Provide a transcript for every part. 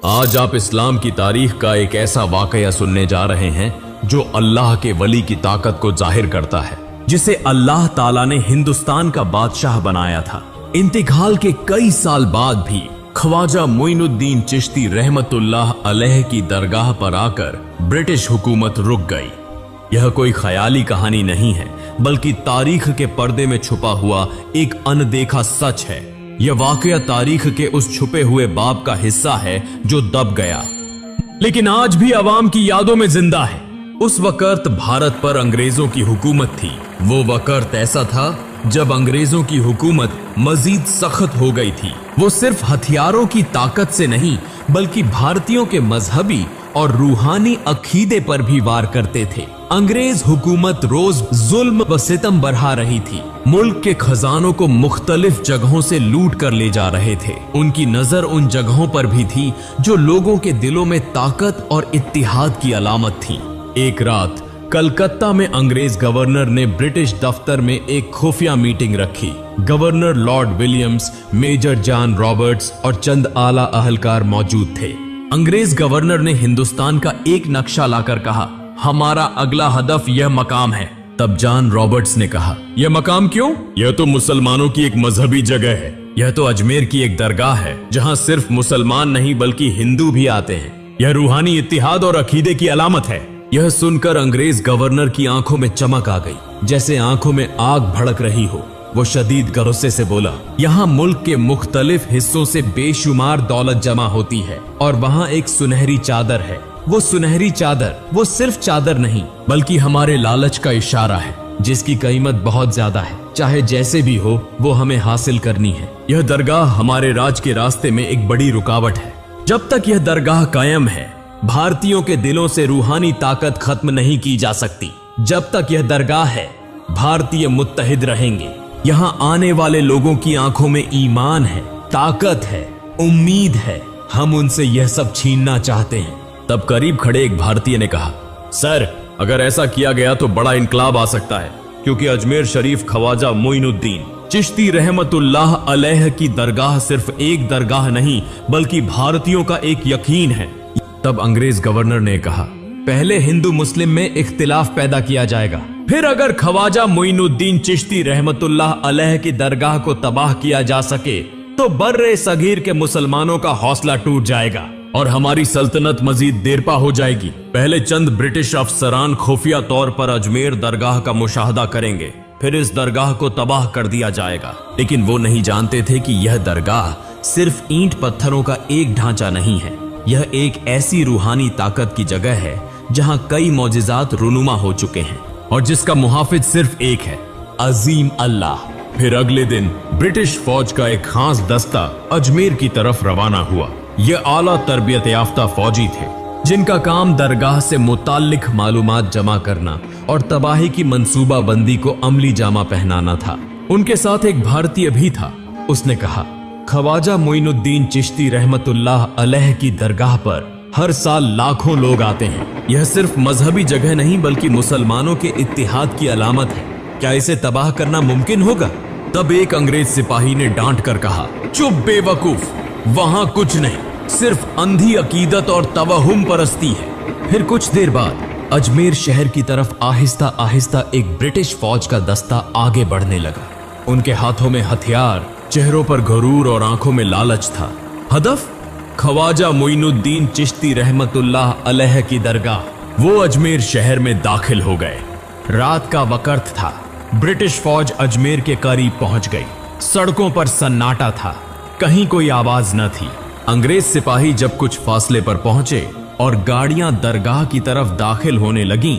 आज आप इस्लाम की तारीख का एक ऐसा वाकया सुनने जा रहे हैं जो अल्लाह के वली की ताकत को जाहिर करता है, जिसे अल्लाह ताला ने हिंदुस्तान का बादशाह बनाया था। इंतकाल के कई साल बाद भी ख्वाजा मोइनुद्दीन चिश्ती रहमतुल्लाह अलैह की दरगाह पर आकर ब्रिटिश हुकूमत रुक गई। यह कोई ख्याली कहानी नहीं है, बल्कि तारीख के पर्दे में छुपा हुआ एक अनदेखा सच है। यह वाकया तारीख के उस छुपे हुए बाब का हिस्सा है जो दब गया, लेकिन आज भी अवाम की यादों में जिंदा है। उस वक्त भारत पर अंग्रेजों की हुकूमत थी। वो वक्त ऐसा था जब अंग्रेजों की हुकूमत मजीद सख्त हो गई थी। वो सिर्फ हथियारों की ताकत से नहीं, बल्कि भारतीयों के मजहबी और रूहानी अकीदे पर भी वार करते थे। अंग्रेज हुकूमत रोज जुल्म व सितम बढ़ा रही थी। मुल्क के खजानों को मुख्तलिफ जगहों से लूट कर ले जा रहे थे। उनकी नजर उन जगहों पर भी थी जो लोगों के दिलों में ताकत और इत्तिहाद की अलामत थी। एक रात कलकत्ता में अंग्रेज गवर्नर ने ब्रिटिश दफ्तर में एक खुफिया मीटिंग रखी। Governor lord Williams, major John Roberts और चंद आला अहलकार मौजूद थे। अंग्रेज गवर्नर ने हिंदुस्तान का एक नक्शा लाकर कहा, हमारा अगला हदफ यह मकाम है। तब जॉन रॉबर्ट्स ने कहा, यह मकाम क्यों? यह तो मुसलमानों की एक मजहबी जगह है। यह तो अजमेर की एक दरगाह है जहां सिर्फ मुसलमान नहीं बल्कि हिंदू भी आते हैं। यह रूहानी इत्तिहाद और अकीदे की अलामत है। यह सुनकर अंग्रेज गवर्नर की आंखों में चमक आ गई, जैसे आंखों में आग भड़क रही हो। वो शदीद गुस्से से बोला, यहाँ मुल्क के मुख्तलिफ हिस्सों से बेशुमार दौलत जमा होती है और वहाँ एक सुनहरी चादर है। वो सुनहरी चादर वो सिर्फ चादर नहीं, बल्कि हमारे लालच का इशारा है, जिसकी कीमत बहुत ज्यादा है। चाहे जैसे भी हो, वो हमें हासिल करनी है। यह दरगाह हमारे राज के रास्ते में एक बड़ी रुकावट है। जब तक यह दरगाह कायम है, भारतीयों के दिलों से रूहानी ताकत खत्म नहीं की जा सकती। जब तक यह दरगाह है, भारतीय मुत्तहिद रहेंगे। यहाँ आने वाले लोगों की आंखों में ईमान है, ताकत है, उम्मीद है। हम उनसे यह सब छीनना चाहते हैं। तब करीब खड़े एक भारतीय ने कहा, सर, अगर ऐसा किया गया तो बड़ा इनकलाब आ सकता है, क्योंकि अजमेर शरीफ ख्वाजा मोइनुद्दीन चिश्ती रहमतुल्लाह अलैह की दरगाह सिर्फ एक दरगाह नहीं, बल्कि भारतीयों का एक यकीन है। तब अंग्रेज गवर्नर ने कहा, पहले हिंदू मुस्लिम में इख्तिलाफ पैदा किया जाएगा, फिर अगर ख्वाजा मोइनुद्दीन चिश्ती रहमतुल्लाह अलैह की दरगाह को तबाह किया जा सके तो बर्रे सगीर के मुसलमानों का हौसला टूट जाएगा और हमारी सल्तनत मजीद देरपा हो जाएगी। पहले चंद ब्रिटिश अफसरान खुफिया तौर पर अजमेर दरगाह का मुशाहदा करेंगे, फिर इस दरगाह को तबाह कर दिया जाएगा। लेकिन वो नहीं जानते थे कि यह दरगाह सिर्फ ईंट पत्थरों का एक ढांचा नहीं है। यह एक ऐसी रूहानी ताकत की जगह है जहां कई मौजिजात रुनुमा हो चुके हैं और जिसका मुहाफिज सिर्फ एक है, अजीम अल्लाह। फिर अगले दिन ब्रिटिश फौज का एक खास दस्ता अजमेर की तरफ रवाना हुआ। ये आला तरबियत याफ्ता फौजी थे, जिनका काम दरगाह से मुताल्लिक मालूमात जमा करना और तबाही की मंसूबा बंदी को अमली जामा पहनाना था। उनके साथ एक भारतीय भी था। उसने कहा, ख्वाजा मोइनुद्दीन चिश्ती रहमतुल्लाह अलैह की दरगाह पर हर साल लाखों लोग आते हैं। यह सिर्फ मजहबी जगह नहीं, बल्कि मुसलमानों के इत्तिहाद की अलामत है। क्या इसे तबाह करना मुमकिन होगा? तब एक अंग्रेज सिपाही ने डांट कर कहा, चुप बेवकूफ, वहां कुछ नहीं, सिर्फ अंधी अकीदत और तवहुम परस्ती है। फिर कुछ देर बाद अजमेर शहर की तरफ आहिस्ता आहिस्ता एक ब्रिटिश फौज का दस्ता आगे बढ़ने लगा। उनके हाथों में हथियार, चेहरों पर गुरूर और आंखों में लालच था। हदफ ख्वाजा मोइनुद्दीन चिश्ती रहमतुल्लाह अलैह की दरगाह। वो अजमेर शहर में दाखिल हो गए। रात का वक्त था। ब्रिटिश फौज अजमेर के करीब पहुंच गई। सड़कों पर सन्नाटा था, कहीं कोई आवाज न थी। अंग्रेज सिपाही जब कुछ फासले पर पहुंचे और गाड़ियां दरगाह की तरफ दाखिल होने लगीं,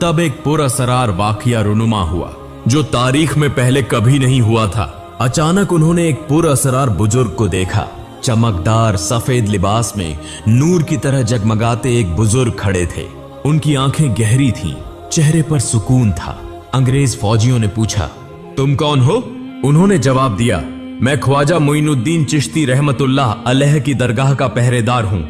तब एक पुरअसरार वाकया रुनुमा हुआ जो तारीख में पहले कभी नहीं हुआ था। अचानक उन्होंने एक पुरअसरार बुजुर्ग को देखा। चमकदार सफेद लिबास में नूर की तरह जगमगाते एक बुजुर्ग खड़े थे। उनकी आंखें गहरी थीं, चेहरे पर सुकून था। अंग्रेज फौजियों ने पूछा, तुम कौन हो? उन्होंने जवाब दिया, मैं ख्वाजा मोइनुद्दीन चिश्ती रहमतुल्लाह अलैह की दरगाह का पहरेदार हूँ।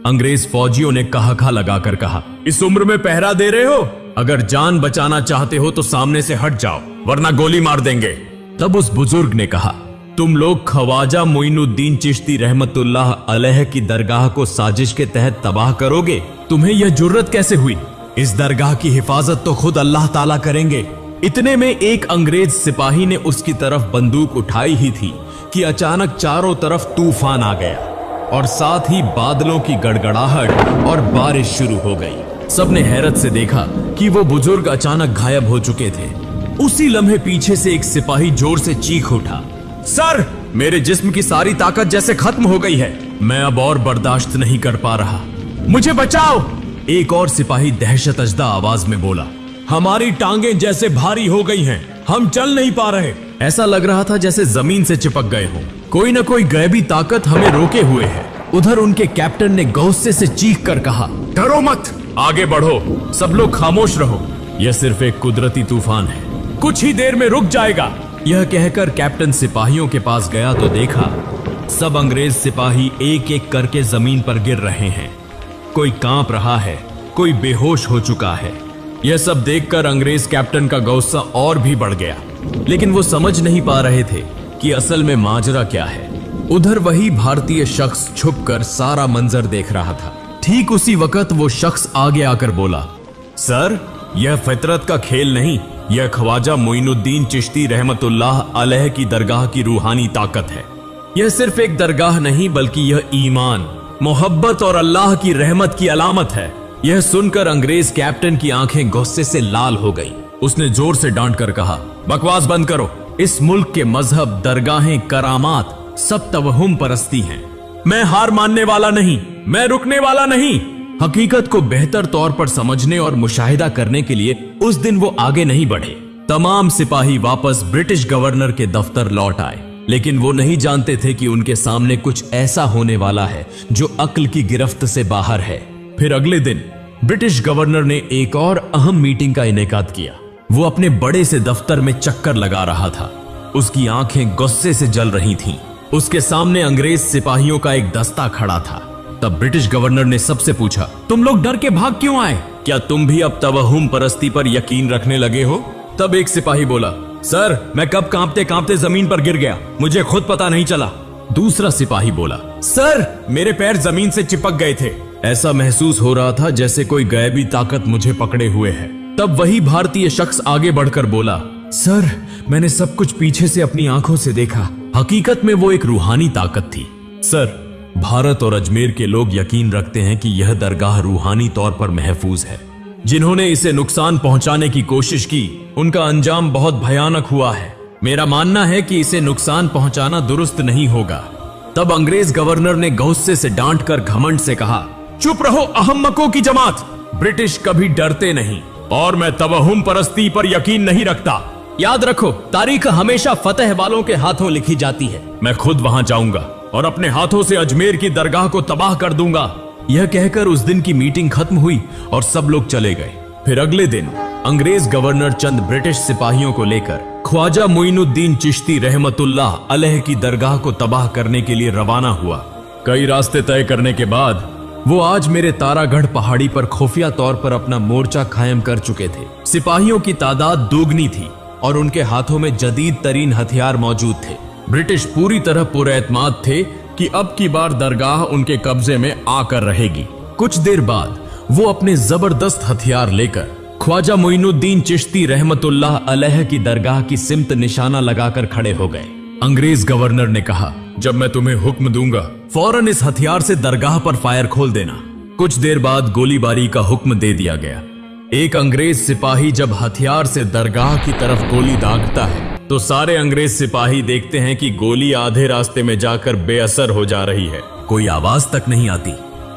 अंग्रेज फौजियों ने कहा लगाकर कहा, इस उम्र में पहरा दे रहे हो? अगर जान बचाना चाहते हो तो सामने से हट जाओ, वरना गोली मार देंगे। तब उस बुजुर्ग ने कहा, तुम लोग ख्वाजा मोइनुद्दीन चिश्ती रहमतुल्लाह अलैह की दरगाह को साजिश के तहत तबाह करोगे? तुम्हें यह जुर्रत कैसे हुई? इस दरगाह की हिफाजत तो खुद अल्लाह ताला करेंगे। इतने में एक अंग्रेज सिपाही ने उसकी तरफ बंदूक उठाई ही थी कि अचानक चारों तरफ तूफान आ गया और साथ ही बादलों की गड़गड़ाहट और बारिश शुरू हो गई। सबने हैरत से देखा कि वो बुजुर्ग अचानक गायब हो चुके थे। उसी लम्हे पीछे से एक सिपाही जोर से चीख उठा, सर, मेरे जिस्म की सारी ताकत जैसे खत्म हो गई है। मैं अब और बर्दाश्त नहीं कर पा रहा, मुझे बचाओ। एक और सिपाही दहशत अजदा आवाज में बोला, हमारी टांगें जैसे भारी हो गई हैं, हम चल नहीं पा रहे। ऐसा लग रहा था जैसे जमीन से चिपक गए हों। कोई न कोई गैबी ताकत हमें रोके हुए है। उधर उनके कैप्टन ने गुस्से से चीख कर कहा, डरो मत, आगे बढ़ो, सब लोग खामोश रहो, यह सिर्फ एक कुदरती तूफान है, कुछ ही देर में रुक जाएगा। यह कहकर कैप्टन सिपाहियों के पास गया तो देखा सब अंग्रेज सिपाही एक एक करके जमीन पर गिर रहे हैं। कोई कांप रहा है, कोई बेहोश हो चुका है। यह सब देखकर अंग्रेज कैप्टन का गुस्सा और भी बढ़ गया, लेकिन वो समझ नहीं पा रहे थे कि असल में माजरा क्या है। उधर वही भारतीय शख्स छुपकर सारा मंजर देख रहा था। ठीक उसी वक्त वो शख्स आगे आकर बोला, सर, यह फितरत का खेल नहीं, यह ख्वाजा मोइनुद्दीन चिश्ती रहमतुल्लाह अलैह की दरगाह की रूहानी ताकत है। यह सिर्फ एक दरगाह नहीं बल्कि यह ईमान, मोहब्बत और अल्लाह की रहमत की अलामत है। यह सुनकर अंग्रेज कैप्टन की आंखें गुस्से से लाल हो गईं। उसने जोर से डांट कर कहा, बकवास बंद करो। इस मुल्क के मजहब, दरगाहें, करामात सब तवहुम परस्ती हैं। मैं हार मानने वाला नहीं, मैं रुकने वाला नहीं। हकीकत को बेहतर तौर पर समझने और मुशाहिदा करने के लिए उस दिन वो आगे नहीं बढ़े। तमाम सिपाही वापस ब्रिटिश गवर्नर के दफ्तर लौट आए, लेकिन वो नहीं जानते थे कि उनके सामने कुछ ऐसा होने वाला है जो अक्ल की गिरफ्त से बाहर है। फिर अगले दिन ब्रिटिश गवर्नर ने एक और अहम मीटिंग का इनेकाद किया। वो अपने बड़े से दफ्तर में चक्कर लगा रहा था। उसकी आंखें गुस्से से जल रही थीं। उसके सामने अंग्रेज सिपाहियों का एक दस्ता खड़ा था। तब ब्रिटिश गवर्नर ने सबसे पूछा, तुम लोग डर के भाग क्यों आए? क्या तुम भी अब तवहुम परस्ती पर यकीन रखने लगे हो? तब एक सिपाही बोला, सर, मैं कब कांपते कांपते जमीन पर गिर गया, मुझे खुद पता नहीं चला। दूसरा सिपाही बोला, सर, मेरे पैर जमीन से चिपक गए थे, ऐसा महसूस हो रहा था जैसे कोई गैबी ताकत मुझे पकड़े हुए है। तब वही भारतीय शख्स आगे बढ़कर बोला, सर, मैंने सब कुछ पीछे से अपनी आंखों से देखा। हकीकत में वो एक रूहानी ताकत थी। सर, भारत और अजमेर के लोग यकीन रखते हैं कि यह दरगाह रूहानी तौर पर महफूज है। जिन्होंने इसे नुकसान पहुंचाने की कोशिश की, उनका अंजाम बहुत भयानक हुआ है। मेरा मानना है कि इसे नुकसान पहुंचाना दुरुस्त नहीं होगा। तब अंग्रेज गवर्नर ने गुस्से से डांट कर घमंड से कहा, चुप रहो अहम्मकों की जमात, ब्रिटिश कभी डरते नहीं और मैं तवहुम परस्ती पर यकीन नहीं रखता। याद रखो, तारीख हमेशा फतेह वालों के हाथों लिखी जाती है। मैं खुद वहां जाऊंगा और अपने हाथों से अजमेर की दरगाह को तबाह कर दूंगा। यह कहकर उस दिन की मीटिंग खत्म हुई और सब लोग चले गए। फिर अगले दिन अंग्रेज गवर्नर चंद ब्रिटिश सिपाहियों को लेकर ख्वाजा मोइनुद्दीन चिश्ती रहमतुल्लाह अलैह की दरगाह को तबाह करने के लिए रवाना हुआ। कई रास्ते तय करने के बाद वो आज मेरे तारागढ़ पहाड़ी पर खुफिया तौर पर अपना मोर्चा कायम कर चुके थे। सिपाहियों की तादाद दोगुनी थी और उनके हाथों में जदीद तरीन हथियार मौजूद थे। ब्रिटिश पूरी तरह पुरएतमाद थे कि अब की बार दरगाह उनके कब्जे में आकर रहेगी। कुछ देर बाद वो अपने जबरदस्त हथियार लेकर ख्वाजा मोइनुद्दीन चिश्ती रहमतुल्लाह अलैह की दरगाह की सिमत निशाना लगाकर खड़े हो गए। अंग्रेज गवर्नर ने कहा, जब मैं तुम्हें हुक्म दूंगा फौरन इस हथियार से दरगाह पर फायर खोल देना। कुछ देर बाद गोलीबारी का हुक्म दे दिया गया। एक अंग्रेज सिपाही जब हथियार से दरगाह की तरफ गोली दागता है तो सारे अंग्रेज सिपाही देखते हैं कि गोली आधे रास्ते में जाकर बेअसर हो जा रही है, कोई आवाज तक नहीं आती।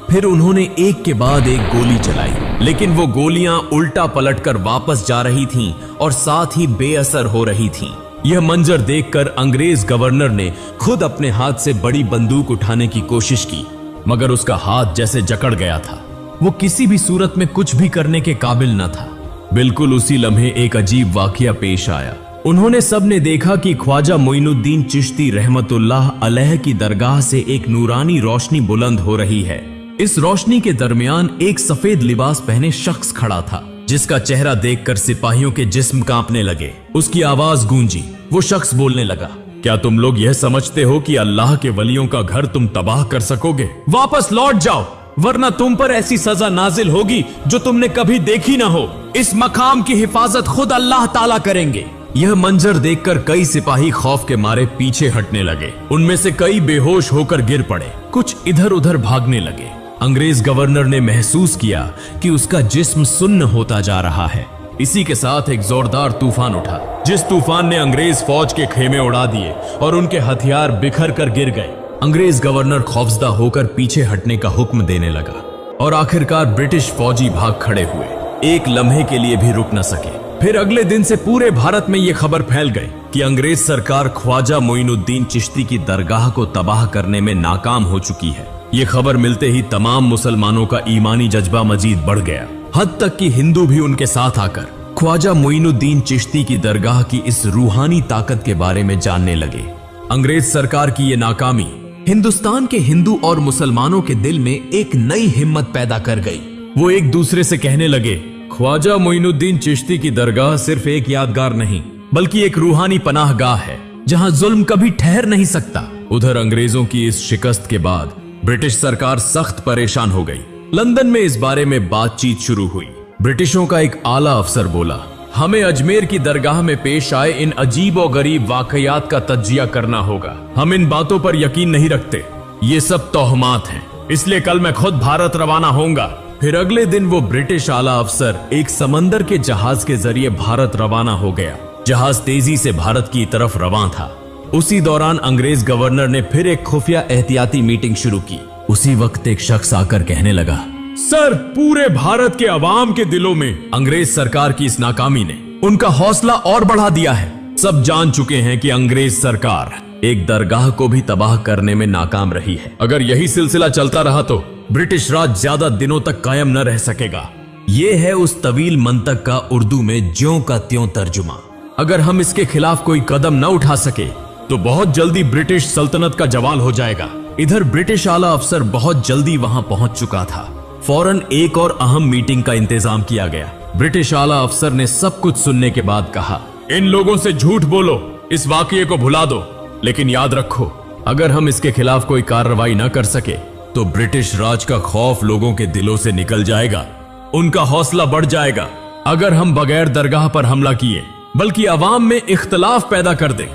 फिर उन्होंने एक के बाद एक गोली चलाई, लेकिन वो गोलियां उल्टा पलटकर वापस जा रही थीं और साथ ही बेअसर हो रही थीं। यह मंजर देखकर अंग्रेज गवर्नर ने खुद अपने हाथ से बड़ी बंदूक उठाने की कोशिश की, मगर उसका हाथ जैसे जकड़ गया था। वो किसी भी सूरत में कुछ भी करने के काबिल न था। बिल्कुल उसी लम्हे एक अजीब वाकया पेश आया। उन्होंने सबने देखा कि ख्वाजा मोइनुद्दीन चिश्ती रहमतुल्लाह अलैह की दरगाह से एक नूरानी रोशनी बुलंद हो रही है। इस रोशनी के दरमियान एक सफेद लिबास पहने शख्स खड़ा था, जिसका चेहरा देखकर सिपाहियों के जिस्म कांपने लगे। उसकी आवाज गूंजी। वो शख्स बोलने लगा, क्या तुम लोग यह समझते हो कि अल्लाह के वलियों का घर तुम तबाह कर सकोगे? वापस लौट जाओ, वरना तुम पर ऐसी सजा नाजिल होगी जो तुमने कभी देखी ना हो। इस मकाम की हिफाजत खुद अल्लाह ताला करेंगे। यह मंजर देखकर कई सिपाही खौफ के मारे पीछे हटने लगे। उनमें से कई बेहोश होकर गिर पड़े, कुछ इधर उधर भागने लगे। अंग्रेज गवर्नर ने महसूस किया कि उसका जिस्म सुन्न होता जा रहा है। इसी के साथ एक जोरदार तूफान उठा, जिस तूफान ने अंग्रेज फौज के खेमे उड़ा दिए और उनके हथियार बिखर कर गिर गए। अंग्रेज गवर्नर खौफजदा होकर पीछे हटने का हुक्म देने लगा और आखिरकार ब्रिटिश फौजी भाग खड़े हुए, एक लम्हे के लिए भी रुक न सके। फिर अगले दिन से पूरे भारत में यह खबर फैल गई कि अंग्रेज सरकार ख्वाजा मोइनुद्दीन चिश्ती की दरगाह को तबाह करने में नाकाम हो चुकी है। ये खबर मिलते ही तमाम मुसलमानों का ईमानी जज्बा मजीद बढ़ गया, हद तक कि हिंदू भी उनके साथ आकर ख्वाजा मोइनुद्दीन चिश्ती की दरगाह की इस रूहानी ताकत के बारे में जानने लगे। अंग्रेज सरकार की यह नाकामी हिंदुस्तान के हिंदू और मुसलमानों के दिल में एक नई हिम्मत पैदा कर गई। वो एक दूसरे से कहने लगे, ख्वाजा मोइनुद्दीन चिश्ती की दरगाह सिर्फ एक यादगार नहीं, बल्कि एक रूहानी पनाहगाह है जहां जुल्म कभी ठहर नहीं सकता। उधर अंग्रेजों की इस शिकस्त के बाद ब्रिटिश सरकार सख्त परेशान हो गई। लंदन में इस बारे में बातचीत शुरू हुई। ब्रिटिशों का एक आला अफसर बोला, हमें अजमेर की दरगाह में पेश आए इन अजीब और गरीब वाकयात का तज्जिया करना होगा। हम इन बातों पर यकीन नहीं रखते, ये सब तोहमात हैं, इसलिए कल मैं खुद भारत रवाना होऊंगा। फिर अगले दिन वो ब्रिटिश आला अफसर एक समंदर के जहाज के जरिए भारत रवाना हो गया। जहाज तेजी से भारत की तरफ रवां था। उसी दौरान अंग्रेज गवर्नर ने फिर एक खुफिया एहतियाती मीटिंग शुरू की। उसी वक्त एक शख्स आकर कहने लगा, सर, पूरे भारत के अवाम के दिलों में अंग्रेज सरकार की इस नाकामी ने उनका हौसला और बढ़ा दिया है। सब जान चुके हैं कि अंग्रेज सरकार एक दरगाह को भी तबाह करने में नाकाम रही है। अगर यही सिलसिला चलता रहा तो ब्रिटिश राज ज्यादा दिनों तक कायम न रह सकेगा। ये है उस तवील मंतक का उर्दू में ज्यों का त्यों तर्जुमा। अगर हम इसके खिलाफ कोई कदम न उठा सके तो बहुत जल्दी ब्रिटिश सल्तनत का जवाल हो जाएगा। इधर ब्रिटिश आला अफसर बहुत जल्दी वहां पहुंच चुका था। फौरन एक और अहम मीटिंग का इंतजाम किया गया। ब्रिटिश आला अफसर ने सब कुछ सुनने के बाद कहा, इन लोगों से झूठ बोलो, इस वाकये को भुला दो, लेकिन याद रखो, अगर हम इसके खिलाफ कोई कार्रवाई न कर सके तो ब्रिटिश राज का खौफ लोगों के दिलों से निकल जाएगा, उनका हौसला बढ़ जाएगा। अगर हम बगैर दरगाह पर हमला किए बल्कि अवाम में इख्तलाफ पैदा कर दें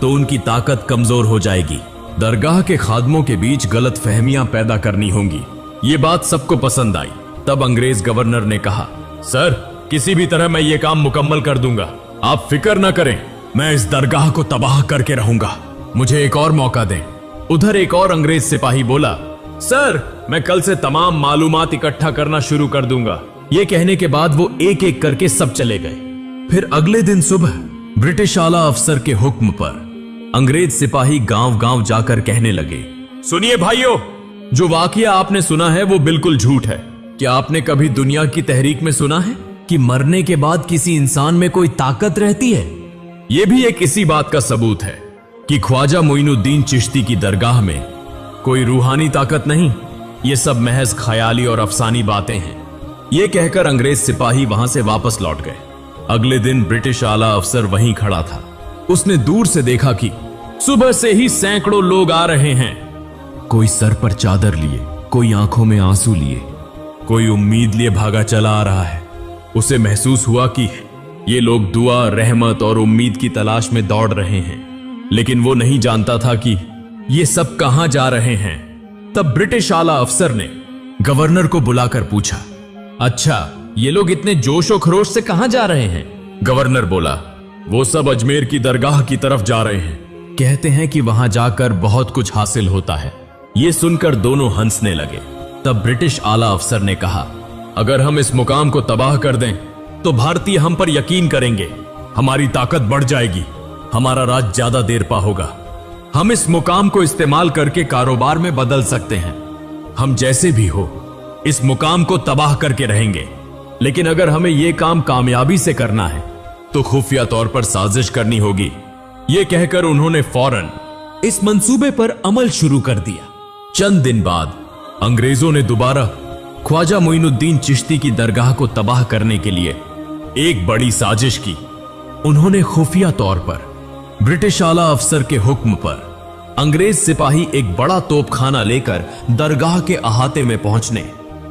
तो उनकी ताकत कमजोर हो जाएगी। दरगाह के खादमों के बीच गलत फहमियां पैदा करनी होंगी। ये बात सबको पसंद आई। तब अंग्रेज गवर्नर ने कहा, सर, किसी भी तरह मैं ये काम मुकम्मल कर दूंगा, आप फिक्र न करें, मैं इस दरगाह को तबाह करके रहूंगा, मुझे एक और मौका दें। उधर एक और अंग्रेज सिपाही बोला, सर, मैं कल से तमाम मालूमात इकट्ठा करना शुरू कर दूंगा। ये कहने के बाद वो एक एक करके सब चले गए। फिर अगले दिन सुबह ब्रिटिश आला अफसर के हुक्म पर अंग्रेज सिपाही गांव गांव जाकर कहने लगे, सुनिए भाइयों, जो वाकया आपने सुना है वो बिल्कुल झूठ है। क्या आपने कभी दुनिया की तहरीक में सुना है कि मरने के बाद किसी इंसान में कोई ताकत रहती है? यह भी एक इसी बात का सबूत है कि ख्वाजा मोइनुद्दीन चिश्ती की दरगाह में कोई रूहानी ताकत नहीं, ये सब महज ख्याली और अफसानी बातें हैं। ये कहकर अंग्रेज सिपाही वहां से वापस लौट गए। अगले दिन ब्रिटिश आला अफसर वहीं खड़ा था। उसने दूर से देखा कि सुबह से ही सैकड़ों लोग आ रहे हैं, कोई सर पर चादर लिए, कोई आंखों में आंसू लिए, कोई उम्मीद लिए भागा चला आ रहा है। उसे महसूस हुआ कि ये लोग दुआ, रहमत और उम्मीद की तलाश में दौड़ रहे हैं, लेकिन वो नहीं जानता था कि ये सब कहां जा रहे हैं। तब ब्रिटिश आला अफसर ने गवर्नर को बुलाकर पूछा, अच्छा, ये लोग इतने जोश और खरोश से कहां जा रहे हैं? गवर्नर बोला, वो सब अजमेर की दरगाह की तरफ जा रहे हैं, कहते हैं कि वहां जाकर बहुत कुछ हासिल होता है। ये सुनकर दोनों हंसने लगे। तब ब्रिटिश आला अफसर ने कहा, अगर हम इस मुकाम को तबाह कर दें तो भारतीय हम पर यकीन करेंगे, हमारी ताकत बढ़ जाएगी, हमारा राज ज्यादा देर पा होगा। हम इस मुकाम को इस्तेमाल करके कारोबार में बदल सकते हैं। हम जैसे भी हो इस मुकाम को तबाह करके रहेंगे, लेकिन अगर हमें यह काम कामयाबी से करना है तो खुफिया तौर पर साजिश करनी होगी। यह कहकर उन्होंने फौरन इस मंसूबे पर अमल शुरू कर दिया। चंद दिन बाद अंग्रेजों ने दोबारा ख्वाजा मोइनुद्दीन चिश्ती की दरगाह को तबाह करने के लिए एक बड़ी साजिश की। उन्होंने खुफिया तौर पर ब्रिटिश आला अफसर के हुक्म पर अंग्रेज सिपाही एक बड़ा तोपखाना लेकर दरगाह के अहाते में पहुंचने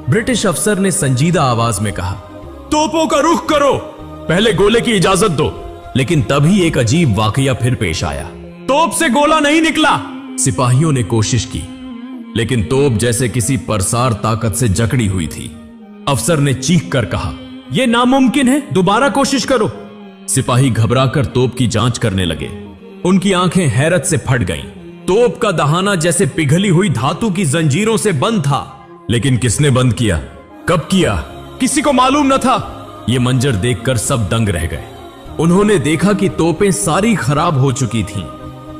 ब्रिटिश अफसर ने संजीदा आवाज में कहा, तोपों का रुख करो, पहले गोले की इजाजत दो। लेकिन तभी एक अजीब वाकया फिर पेश आया। तोप से गोला नहीं निकला। सिपाहियों ने कोशिश की, लेकिन तोप जैसे किसी परसार ताकत से जकड़ी हुई थी। अफसर ने चीख कर कहा, यह नामुमकिन है, दोबारा कोशिश करो। सिपाही घबराकर तोप की जांच करने लगे। उनकी आंखें हैरत से फट गईं। तोप का दहाना जैसे पिघली हुई धातु की जंजीरों से बंद था। लेकिन किसने बंद किया, कब किया, किसी को मालूम न था। यह मंजर देखकर सब दंग रह गए। उन्होंने देखा कि तोपें सारी खराब हो चुकी थीं।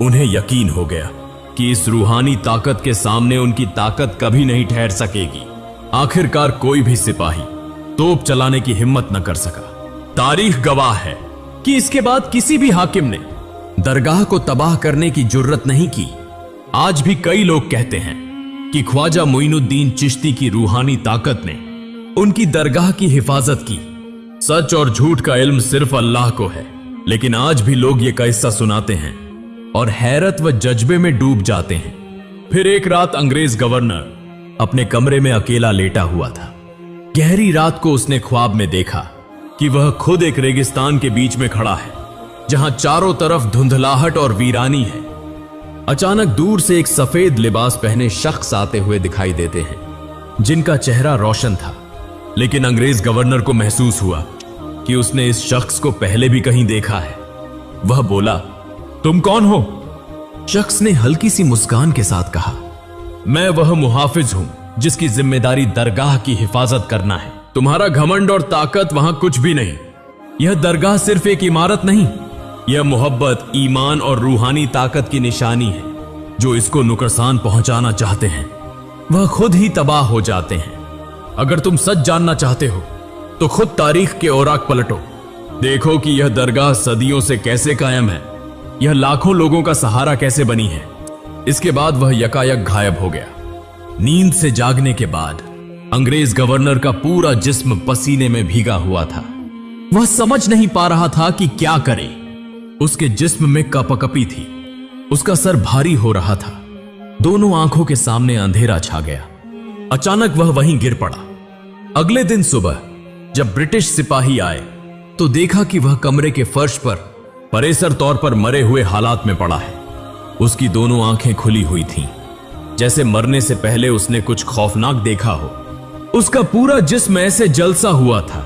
उन्हें यकीन हो गया कि इस रूहानी ताकत के सामने उनकी ताकत कभी नहीं ठहर सकेगी। आखिरकार कोई भी सिपाही तोप चलाने की हिम्मत न कर सका। तारीख गवाह है कि इसके बाद किसी भी हाकिम ने दरगाह को तबाह करने की जुर्रत नहीं की। आज भी कई लोग कहते हैं कि ख्वाजा मोइनुद्दीन चिश्ती की रूहानी ताकत ने उनकी दरगाह की हिफाजत की। सच और झूठ का इल्म सिर्फ अल्लाह को है, लेकिन आज भी लोग ये किस्सा सुनाते हैं और हैरत व जज्बे में डूब जाते हैं। फिर एक रात अंग्रेज गवर्नर अपने कमरे में अकेला लेटा हुआ था। गहरी रात को उसने ख्वाब में देखा कि वह खुद एक रेगिस्तान के बीच में खड़ा है, जहां चारों तरफ धुंधलाहट और वीरानी है। अचानक दूर से एक सफेद लिबास पहने शख्स आते हुए दिखाई देते हैं, जिनका चेहरा रोशन था। लेकिन अंग्रेज गवर्नर को महसूस हुआ कि उसने इस शख्स को पहले भी कहीं देखा है। वह बोला, तुम कौन हो? शख्स ने हल्की सी मुस्कान के साथ कहा, मैं वह मुहाफिज हूं जिसकी जिम्मेदारी दरगाह की हिफाजत करना है। तुम्हारा घमंड और ताकत वहां कुछ भी नहीं। यह दरगाह सिर्फ एक इमारत नहीं, यह मोहब्बत, ईमान और रूहानी ताकत की निशानी है। जो इसको नुकसान पहुंचाना चाहते हैं वह खुद ही तबाह हो जाते हैं। अगर तुम सच जानना चाहते हो तो खुद तारीख के औराक पलटो। देखो कि यह दरगाह सदियों से कैसे कायम है, यह लाखों लोगों का सहारा कैसे बनी है। इसके बाद वह यकायक गायब हो गया। नींद से जागने के बाद अंग्रेज गवर्नर का पूरा जिस्म पसीने में भीगा हुआ था। वह समझ नहीं पा रहा था कि क्या करे। उसके जिस्म में कपकपी थी, उसका सर भारी हो रहा था, दोनों आंखों के सामने अंधेरा छा गया। अचानक वह वहीं गिर पड़ा। अगले दिन सुबह जब ब्रिटिश सिपाही आए तो देखा कि वह कमरे के फर्श पर परेसर तौर पर मरे हुए हालात में पड़ा है। उसकी दोनों आंखें खुली हुई थीं, जैसे मरने से पहले उसने कुछ खौफनाक देखा हो। उसका पूरा जिस्म ऐसे जलसा हुआ था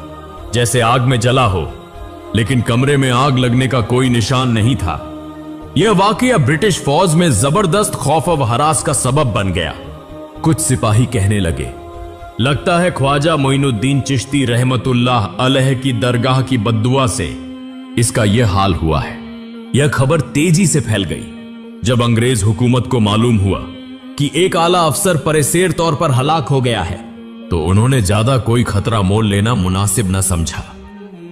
जैसे आग में जला हो, लेकिन कमरे में आग लगने का कोई निशान नहीं था। यह वाकया ब्रिटिश फौज में जबरदस्त खौफ व हरास का सबब बन गया। कुछ सिपाही कहने लगे, लगता है ख्वाजा मोइनुद्दीन चिश्ती रहमतुल्लाह अलैह की दरगाह की बद्दुआ से इसका यह हाल हुआ है। यह खबर तेजी से फैल गई। जब अंग्रेज हुकूमत को मालूम हुआ कि एक आला अफसर परेसेर तौर पर हलाक हो गया है, तो उन्होंने ज्यादा कोई खतरा मोल लेना मुनासिब न समझा।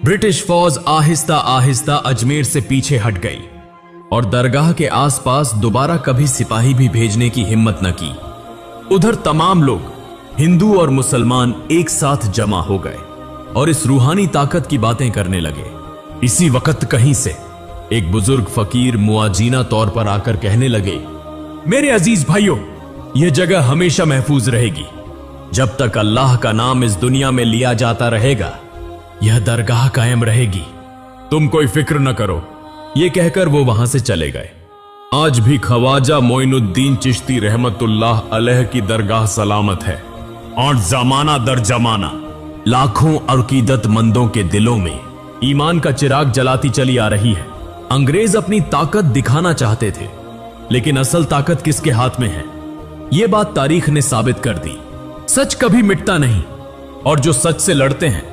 ब्रिटिश फौज आहिस्ता आहिस्ता अजमेर से पीछे हट गई और दरगाह के आसपास दोबारा कभी सिपाही भी भेजने की हिम्मत न की। उधर तमाम लोग, हिंदू और मुसलमान, एक साथ जमा हो गए और इस रूहानी ताकत की बातें करने लगे। इसी वक्त कहीं से एक बुजुर्ग फकीर मुआजीना तौर पर आकर कहने लगे, मेरे अजीज भाइयों, यह जगह हमेशा महफूज रहेगी। जब तक अल्लाह का नाम इस दुनिया में लिया जाता रहेगा, यह दरगाह कायम रहेगी। तुम कोई फिक्र न करो। यह कहकर वो वहां से चले गए। आज भी ख्वाजा मोइनुद्दीन चिश्ती रहमतुल्लाह अलैह की दरगाह सलामत है और जमाना दर जमाना लाखों अकीदतमंदों के दिलों में ईमान का चिराग जलाती चली आ रही है। अंग्रेज अपनी ताकत दिखाना चाहते थे, लेकिन असल ताकत किसके हाथ में है, यह बात तारीख ने साबित कर दी। सच कभी मिटता नहीं और जो सच से लड़ते हैं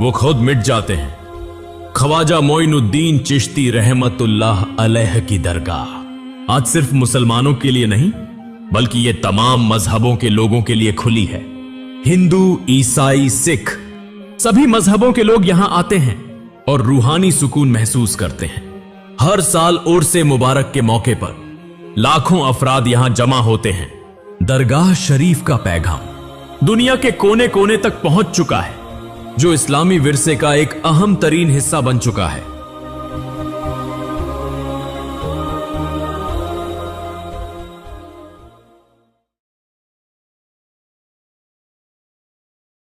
वो खुद मिट जाते हैं। ख्वाजा मोइनुद्दीन चिश्ती रहमतुल्लाह अलैह की दरगाह आज सिर्फ मुसलमानों के लिए नहीं, बल्कि यह तमाम मजहबों के लोगों के लिए खुली है। हिंदू, ईसाई, सिख, सभी मजहबों के लोग यहां आते हैं और रूहानी सुकून महसूस करते हैं। हर साल उर्स मुबारक के मौके पर लाखों अफराद यहां जमा होते हैं। दरगाह शरीफ का पैगाम दुनिया के कोने कोने तक पहुंच चुका है, जो इस्लामी विरसे का एक अहम तरीन हिस्सा बन चुका है।